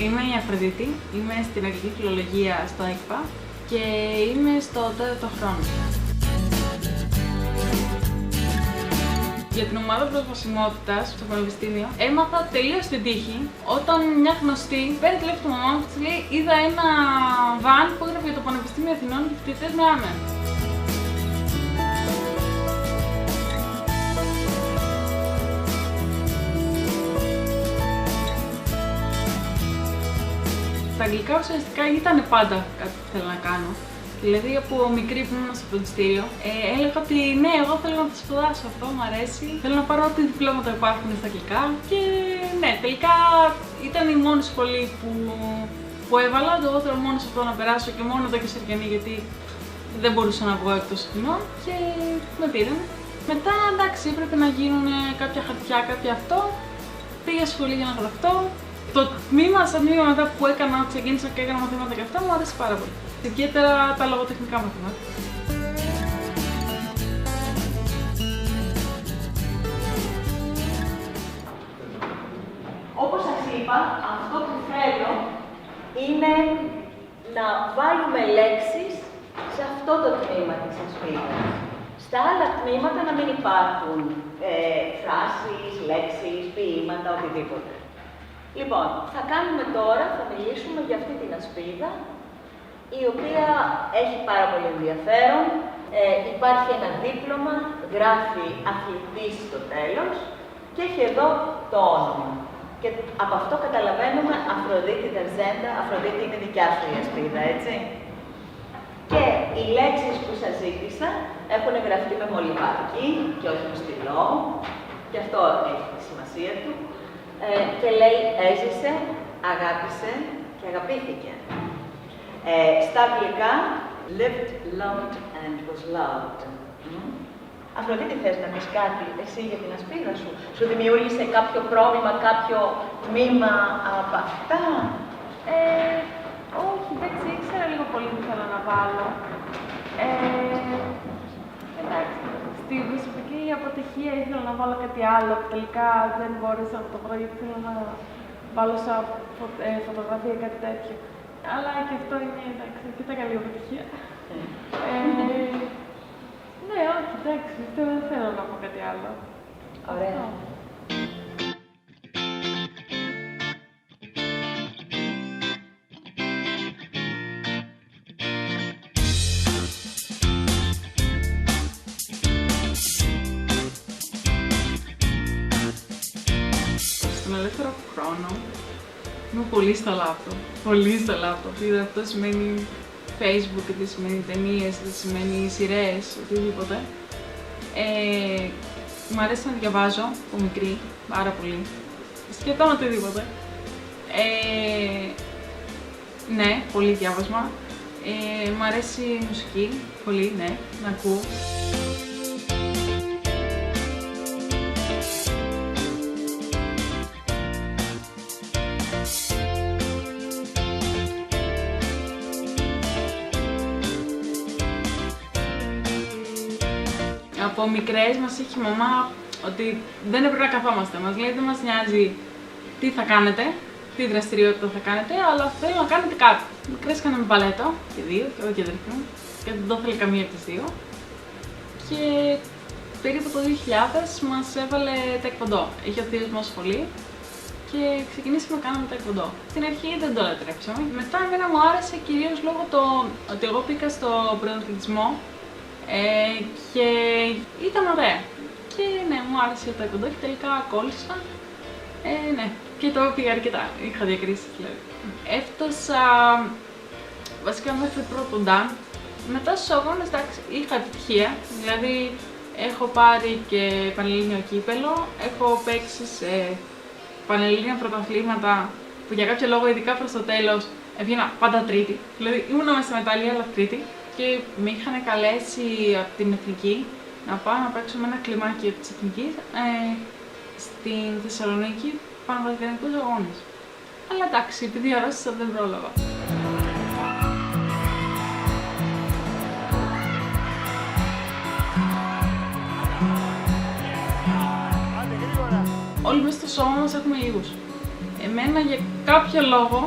Είμαι η Αφροδίτη, είμαι στην Αγγλική Φιλολογία στο ΕΚΠΑ και είμαι στο 4ο χρόνο. Για την ομάδα προσβασιμότητας στο πανεπιστήμιο έμαθα τελείως την τύχη όταν μια γνωστή παίρνει τηλέφωνο τη μαμά μου και της λέει: είδα ένα βαν που έγραφε για το Πανεπιστήμιο Αθηνών και φοιτητές με άμεν. Τα αγγλικά ουσιαστικά ήταν πάντα κάτι που θέλω να κάνω. Δηλαδή από μικρή που ήμουν στο φροντιστήριο, έλεγα ότι ναι, εγώ θέλω να το σπουδάσω αυτό, μου αρέσει. Θέλω να πάρω ό,τι διπλώματα υπάρχουν στα αγγλικά. Και ναι, τελικά ήταν η μόνη σχολή που έβαλα. Εγώ θέλω μόνο σε αυτό να περάσω και μόνο εδώ και σε Αργιανή, γιατί δεν μπορούσα να βγω εκτός Αθηνών και με πήραν. Μετά εντάξει, έπρεπε να γίνουν κάποια χαρτιά, κάποια αυτό. Πήγα σχολή για να γραφτώ. Το τμήμα, σαν τμήμα μετά που έκανα, ξεκίνησα και έκανα μαθήματα και αυτά, μου άρεσε πάρα πολύ. Ιδιαίτερα τα λογοτεχνικά μαθήματα. Όπως σας είπα, αυτό που θέλω είναι να βάλουμε λέξεις σε αυτό το τμήμα της ασπίδας. Στα άλλα τμήματα να μην υπάρχουν φράσεις, λέξεις, ποίηματα, οτιδήποτε. Λοιπόν, θα κάνουμε τώρα, θα μιλήσουμε για αυτή την ασπίδα, η οποία έχει πάρα πολύ ενδιαφέρον. Υπάρχει ένα δίπλωμα, γράφει αθλητής στο τέλος και έχει εδώ το όνομα. Και από αυτό καταλαβαίνουμε Αφροδίτη Δερζέντα, Αφροδίτη είναι δικιά σου η ασπίδα, έτσι. Και οι λέξεις που σας ζήτησα έχουν γραφτεί με μολυβάκι και όχι με στυλό, και αυτό έχει τη σημασία του. Και λέει έζησε, αγάπησε και αγαπήθηκε. Στα αγγλικά, lived, loved and was loved. Αφροδίτη, θες να πεις κάτι εσύ για την ασπίδα σου? Σου δημιούργησε κάποιο πρόβλημα, κάποιο τμήμα από αυτά? Όχι, εντάξει, ήξερα λίγο πολύ τι θέλω να βάλω. Εντάξει, στη προσωπική αποτυχία ήθελα να βάλω κάτι άλλο. Τελικά δεν μπόρεσα από το πρωί γιατί ήθελα να βάλω σαν φωτογραφία κάτι τέτοιο. Αλλά και αυτό είναι, εντάξει, αρκετά καλή αποτυχία. Ναι, όχι, εντάξει, δεν θέλω να πω κάτι άλλο. Ωραία. Στον ελεύθερο χρόνο είμαι πολύ στα λάπτοπ. Πολύ στα λάπτοπ. Αυτό σημαίνει Facebook, είτε σημαίνει ταινίες, είτε σημαίνει σειρές, οτιδήποτε. Μ' αρέσει να διαβάζω από μικρή, πάρα πολύ. Σχεδόν οτιδήποτε. Ναι, πολύ διάβασμα. Μ' αρέσει η μουσική, πολύ, ναι, να ακούω. Από μικρές μας είχε η μαμά ότι δεν έπρεπε να καθόμαστε. Μας λέει δεν μας νοιάζει τι θα κάνετε, τι δραστηριότητα θα κάνετε, αλλά θέλω να κάνετε κάτι. Μικρές κάναμε μπαλέτο και δύο, και εγώ και αδερφή μου, και δεν το ήθελε καμία από τις δύο. Και περίπου το 2000 μας έβαλε ταεκβοντό. Είχε ο θείος μας σχολή και ξεκινήσαμε να κάνουμε ταεκβοντό. Στην αρχή δεν το λατρέψαμε. Μετά εμένα μου άρεσε κυρίως λόγω το ότι εγώ πήγα στο πρωταθλητισμό. Και ήταν ωραία. Και ναι, μου άρεσε το ταεκβοντό και τελικά ακόλουσα. Ναι, και το πήγα αρκετά. Είχα διακρίσεις δηλαδή. Έφτασα βασικά μέχρι πρώτο Dan. Μετά στους αγώνες, εντάξει, είχα επιτυχία, δηλαδή έχω πάρει και πανελλήνιο κύπελο, έχω παίξει σε πανελλήνια πρωταθλήματα που για κάποιο λόγο, ειδικά προς το τέλος, έβγαινα πάντα τρίτη. Δηλαδή ήμουνα μέσα σε μετάλλια, αλλά τρίτη. Και με είχαν καλέσει από την Εθνική να πάω να παίξω με ένα κλιμάκιο της Εθνικής στην Θεσσαλονίκη πανελληνικούς αγώνες. Αλλά εντάξει, επειδή αρρώστησα δεν πρόλαβα. Όλοι μέσα στο σώμα μας έχουμε λίγους. Εμένα για κάποιο λόγο,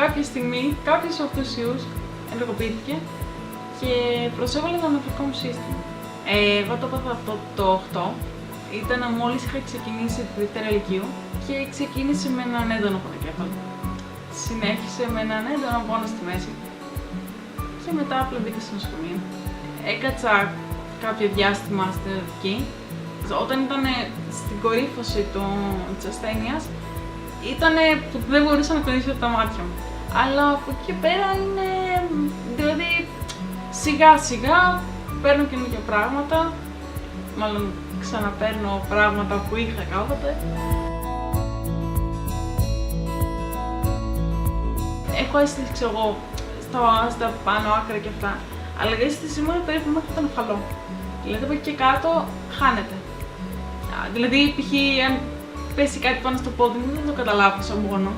κάποια στιγμή, κάποιος από τους ιούς ενεργοποιήθηκε και προσέβαλε το νευρικό μου σύστημα. Εγώ το έπαθα αυτό το 8, ήταν μόλις είχα ξεκινήσει τη Δευτέρα Λυκείου και ξεκίνησε με έναν έντονο πονοκέφαλο. Συνέχισε με έναν έντονο πόνο στη μέση και μετά απλά μπήκα στο νοσοκομείο. Έκατσα κάποιο διάστημα στην εντατική. Όταν ήταν στην κορύφωση της ασθένειας, ήταν που δεν μπορούσα να κλείσω τα μάτια μου. Αλλά από εκεί και πέρα είναι, δηλαδή σιγά σιγά παίρνω καινούργια πράγματα, μάλλον ξαναπαίρνω πράγματα που είχα κάποτε. Έχω αίσθηση, ξέρω εγώ, στα πάνω άκρα και αυτά, αλλά η αίσθηση μου είναι περίπου μέχρι τον οφαλό. Δηλαδή από εκεί και κάτω χάνεται. Δηλαδή, π.χ. αν πέσει κάτι πάνω στο πόδι μου, δεν το καταλάβω σαν μόνο.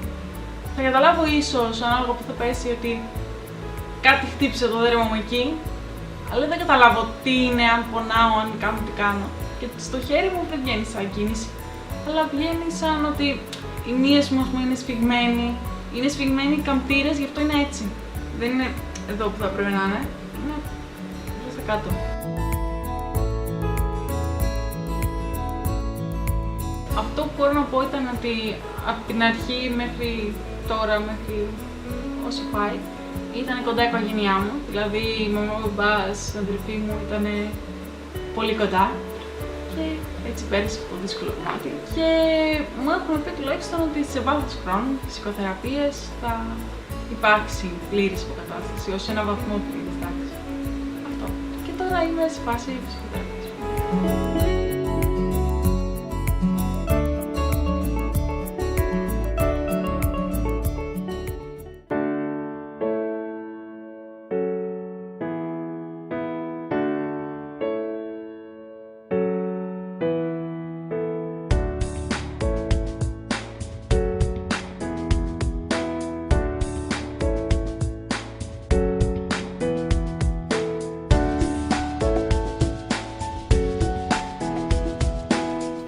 Θα καταλάβω ίσως, ανάλογα που θα πέσει, ότι κάτι χτύπησε το δέρμα μου εκεί, αλλά δεν καταλάβω τι είναι, αν πονάω, αν κάνω, τι κάνω. Και στο χέρι μου δεν βγαίνει σαν κίνηση, αλλά βγαίνει σαν ότι οι μύες μου είναι σφιγμένοι, είναι σφιγμένοι οι καμπτήρες, γι' αυτό είναι έτσι. Δεν είναι εδώ που θα πρέπει να είναι, είναι εδώ στα κάτω. Αυτό που μπορώ να πω ήταν ότι από την αρχή μέχρι τώρα, μέχρι όσο πάει, ήταν κοντά η οικογένειά μου. Δηλαδή η μαμά μου, ο μπαμπάς, η αδερφή μου ήταν πολύ κοντά και έτσι πέρασε από το δύσκολο κομμάτι. Και μου έχουν πει τουλάχιστον ότι σε βάθος χρόνου, φυσικοθεραπείες, θα υπάρξει πλήρης υποκατάσταση ως ένα βαθμό πλήρης, εντάξει. Αυτό. Και τώρα είμαι σε φάση φυσικοθεραπείας.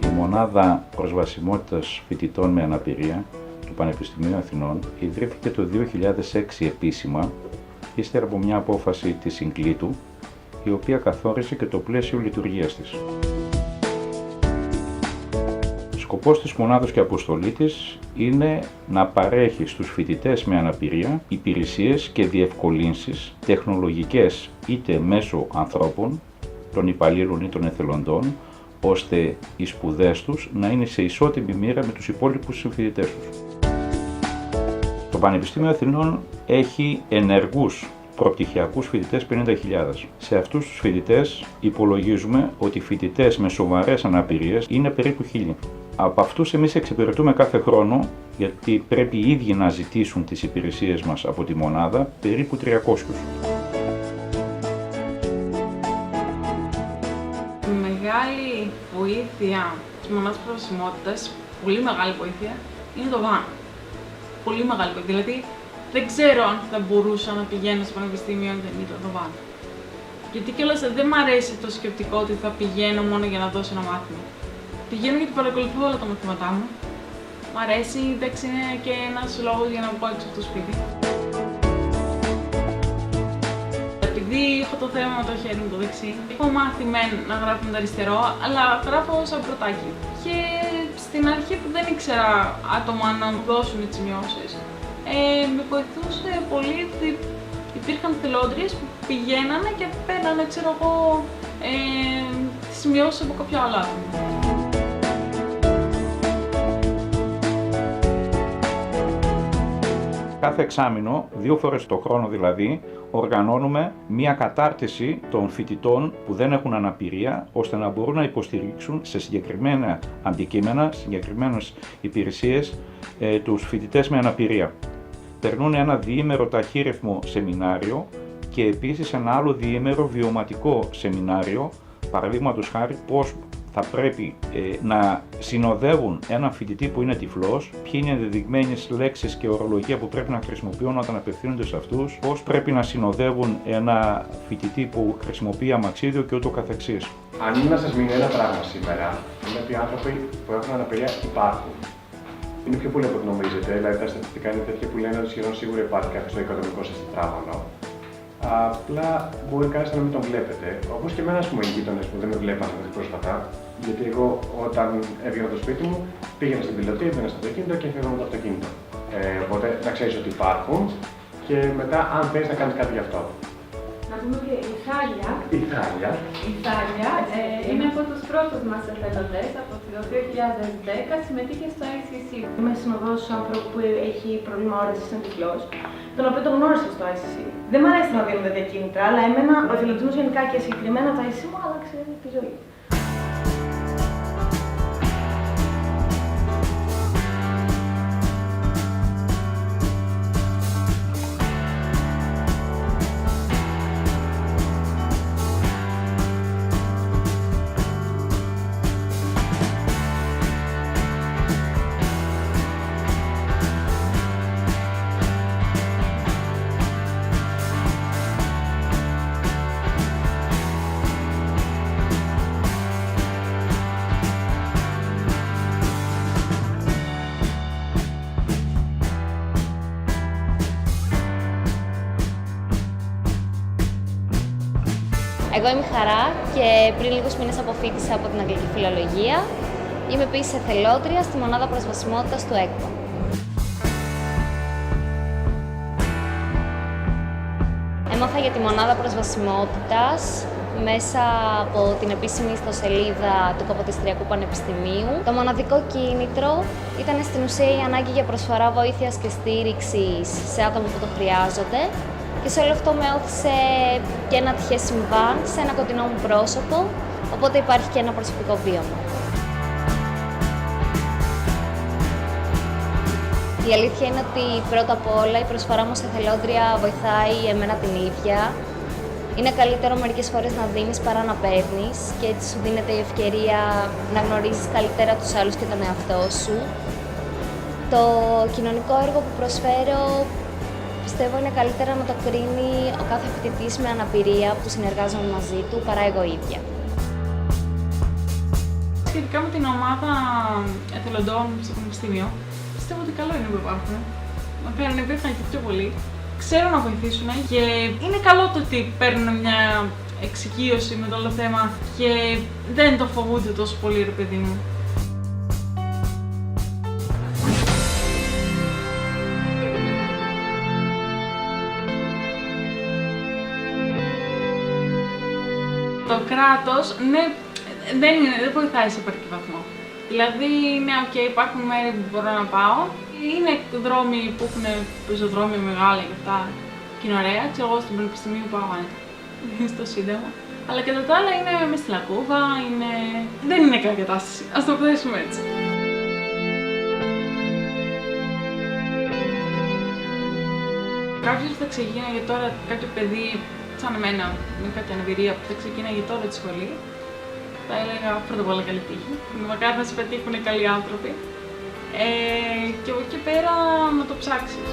Η Μονάδα Προσβασιμότητας Φοιτητών με Αναπηρία του Πανεπιστημίου Αθηνών ιδρύθηκε το 2006 επίσημα, ύστερα από μια απόφαση της Συγκλήτου, η οποία καθόρισε και το πλαίσιο λειτουργίας της. Σκοπός της μονάδας και αποστολή της είναι να παρέχει στους φοιτητές με αναπηρία υπηρεσίες και διευκολύνσεις τεχνολογικές είτε μέσω ανθρώπων, των υπαλλήλων ή των εθελοντών, ώστε οι σπουδές τους να είναι σε ισότιμη μοίρα με τους υπόλοιπους συμφοιτητές τους. Το Πανεπιστήμιο Αθηνών έχει ενεργούς προπτυχιακούς φοιτητές 50.000. Σε αυτούς τους φοιτητές υπολογίζουμε ότι οι φοιτητές με σοβαρές αναπηρίες είναι περίπου 1.000. Από αυτούς εμείς εξυπηρετούμε κάθε χρόνο, γιατί πρέπει οι ίδιοι να ζητήσουν τις υπηρεσίες μας από τη μονάδα, περίπου 300. Μεγάλη βοήθεια της μονάδας προσβασιμότητας, πολύ μεγάλη βοήθεια, είναι το βαν. Πολύ μεγάλη βοήθεια. Δηλαδή, δεν ξέρω αν θα μπορούσα να πηγαίνω στο πανεπιστήμιο αν δεν ήταν το βαν. Γιατί κιόλας δεν μ' αρέσει το σκεπτικό ότι θα πηγαίνω μόνο για να δώσω ένα μάθημα. Πηγαίνω γιατί παρακολουθώ όλα τα μαθήματά μου. Μ' αρέσει, εντάξει, είναι και ένας λόγος για να βγω έξω από το σπίτι. Επειδή έχω το θέμα με το χέρι μου το δεξί, έχω μάθει να γράφω με το αριστερό, αλλά γράφω σαν πρωτάκι. Και στην αρχή που δεν ήξερα άτομα να μου δώσουν τις σημειώσεις, με βοηθούσε πολύ ότι υπήρχαν θελόντριες που πηγαίνανε και παίρνανε, ξέρω εγώ, τις σημειώσεις από κάποιο άλλο άτομο. κάθε εξάμηνο, 2 φορές το χρόνο δηλαδή, οργανώνουμε μία κατάρτιση των φοιτητών που δεν έχουν αναπηρία, ώστε να μπορούν να υποστηρίξουν σε συγκεκριμένα αντικείμενα, συγκεκριμένες υπηρεσίες, τους φοιτητές με αναπηρία. Περνούν ένα διήμερο ταχύρυθμο σεμινάριο και επίσης ένα άλλο διήμερο βιωματικό σεμινάριο, παραδείγματος χάρη πώς θα πρέπει να συνοδεύουν έναν φοιτητή που είναι τυφλός, ποιοι είναι οι ενδεδειγμένες λέξεις και ορολογία που πρέπει να χρησιμοποιούν όταν απευθύνονται σε αυτούς, πώς πρέπει να συνοδεύουν ένα φοιτητή που χρησιμοποιεί αμαξίδιο και ούτω καθεξής. Αν να σας μείνει ένα πράγμα σήμερα, είναι ότι οι άνθρωποι που έχουν αναπηρία υπάρχουν. Είναι πιο πολύ από ό,τι νομίζετε, δηλαδή τα στατιστικά είναι τέτοια που λένε ότι σχεδόν σίγουρα υπάρχει κάποιο στο οικονομικό σας τετράγωνο. Απλά μπορεί κανείς να μην τον βλέπετε. Όπως και εμένα, οι γείτονες που δεν με βλέπαν πρόσφατα, γιατί εγώ όταν έβγαινα από το σπίτι μου πήγαινα στην πιλωτή, έμπαινα στο αυτοκίνητο και έφευγα με το αυτοκίνητο. Οπότε να ξέρεις ότι υπάρχουν και μετά, αν θέλεις να κάνεις κάτι γι' αυτό. Να πούμε ότι η Θάλια είναι από τους πρώτους μας εθελοντές από το 2010, συμμετείχε στο ICC. Είμαι συνοδός ανθρώπου που έχει πρόβλημα όρασης, είναι τυφλός, τον οποίο τον γνώρισα στο ICC. Δεν μου αρέσει να δίνω τέτοια κίνητρα, αλλά εμένα ο εθελοντισμός γενικά και συγκεκριμένα το ICC μου άλλαξε τη ζωή. Εγώ είμαι η Χαρά και πριν λίγους μήνες αποφοίτησα από την Αγγλική Φιλολογία. Είμαι επίσης εθελόντρια στη μονάδα προσβασιμότητας του ΕΚΠΑ. Έμαθα για τη μονάδα προσβασιμότητας μέσα από την επίσημη ιστοσελίδα του Καποδιστριακού Πανεπιστημίου. Το μοναδικό κίνητρο ήταν στην ουσία η ανάγκη για προσφορά βοήθειας και στήριξης σε άτομα που το χρειάζονται. Και σε όλο αυτό με όθησε και ένα τυχαίο συμβάν σε ένα κοντινό μου πρόσωπο, οπότε υπάρχει και ένα προσωπικό βίωμα. Η αλήθεια είναι ότι πρώτα απ' όλα η προσφορά μου σε εθελόντρια βοηθάει εμένα την ίδια. Είναι καλύτερο μερικές φορές να δίνεις παρά να παίρνεις και έτσι σου δίνεται η ευκαιρία να γνωρίζεις καλύτερα τους άλλους και τον εαυτό σου. Το κοινωνικό έργο που προσφέρω πιστεύω είναι καλύτερα να το κρίνει ο κάθε φοιτητής με αναπηρία που συνεργάζομαι μαζί του παρά εγώ ίδια. Σχετικά με την ομάδα εθελοντών στο Πανεπιστήμιο, πιστεύω ότι καλό είναι που υπάρχουν. Μακάρι να υπήρχαν και πιο πολλοί. Ξέρουν να βοηθήσουν και είναι καλό το ότι παίρνουν μια εξοικείωση με το όλο θέμα και δεν το φοβούνται τόσο πολύ, ρε παιδί μου. Το κράτος, ναι, δεν βοηθάει σε επαρκή βαθμό. Δηλαδή, ναι, υπάρχουν μέρη που μπορώ να πάω. Είναι δρόμοι που έχουν πεζοδρόμια μεγάλα και αυτά και είναι ωραία. Ξέρω εγώ στον Πανεπιστημίου πάω άνετα, στο Σύνταγμα. Αλλά και τα άλλα είναι μες στη Λακκούβα, δεν είναι καλή κατάσταση. Ας το θέσουμε έτσι. Κάποιος που θα ξεκίναγε τώρα, κάποιο παιδί σαν εμένα, με κάποια αναπηρία που θα ξεκίναγε τώρα τη σχολή, θα έλεγα πρώτα απ' όλα καλή τύχη. Μακάρι να σε πετύχουν καλοί άνθρωποι. Και από εκεί πέρα να το ψάξεις.